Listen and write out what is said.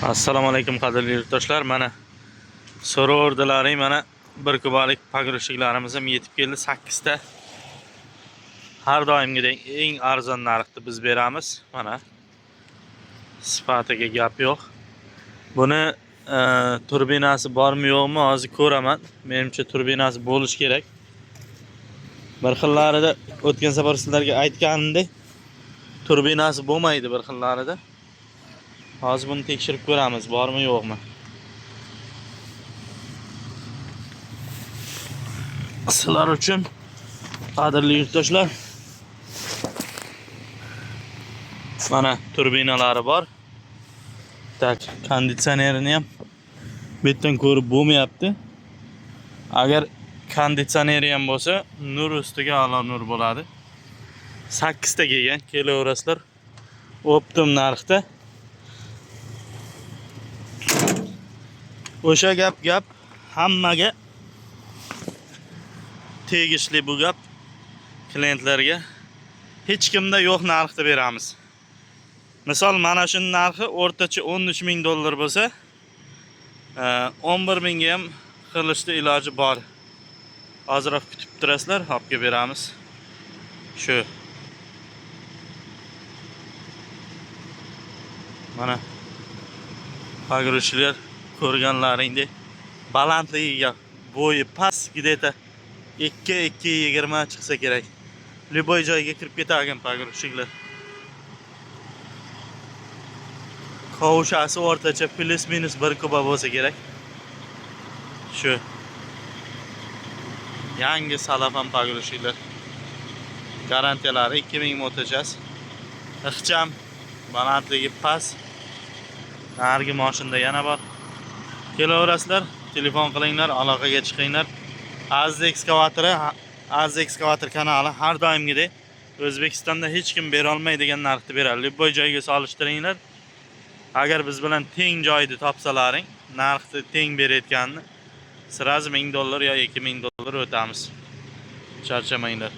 Assalomu alaykum qadrli yurtdoshlar. Mana so'rovdilaring, mana bir kubalik pogrushiklarimiz ham yetib keldi. 8 ta. Har doimgidek eng arzon narxda biz beramiz. Mana sifatiga gap yo'q. Buni turbinasi bormi yo'qmi hozir ko'raman. Menimcha turbinasi bo'lish kerak. Bir xillarida o'tgan safar sizlarga aytganimdek turbinasi bo'lmaydi bir xillarida. Hozir buni tekshirib ko'ramiz, bormi yo'qmi. Sizlar uchun qadrli yurtdoshlar, mana turbinalari bor. Tak, konditsionerini ham bu yerdan ko'rib bo'lmayapti. Agar konditsioneri ham bo'lsa, nur ustiga a'lo nur bo'ladi. 8 ta kelgan, kelaverasizlar. Optim narxda. O'sha gap hammaga tegishli bu gap. Klientlarga hech kimda yo'q narxda beramiz. Misol mana shu narxi o'rtacha 13 ming dollar bo'lsa, 11 mingga ham qilishda iloji bor. Hozirroq kutib turasizlar, hopga beramiz. Shu. Mana pogrushlar ko'rganlaringdek balandligiga bo'yi past, где-то 2-2.20 chiqsa kerak. Любой joyga kirib ketadigan pogrushiklar. Qovushasi o'rtacha plus minus 1 kuba bo'lsa kerak. Shu. Yangi salafan pogrushiklar. Garantiyalari 2000 motochas. Ixcham, balandligi past. Narigi mashinada yana bor. Kelaverasizlar, telefon qilinglar, aloqaga chiqinglar. Aziz ekskavator kanali har doimgidek O'zbekistonda hech kim bera olmaydigan narxda beradi. Любой joyga solishtiringlar. Agar biz bilan teng joyni topsalaring, narxni teng berayotganini sразу 1000 dollar yo 2000 dollar o'tamiz. Charchamanglar.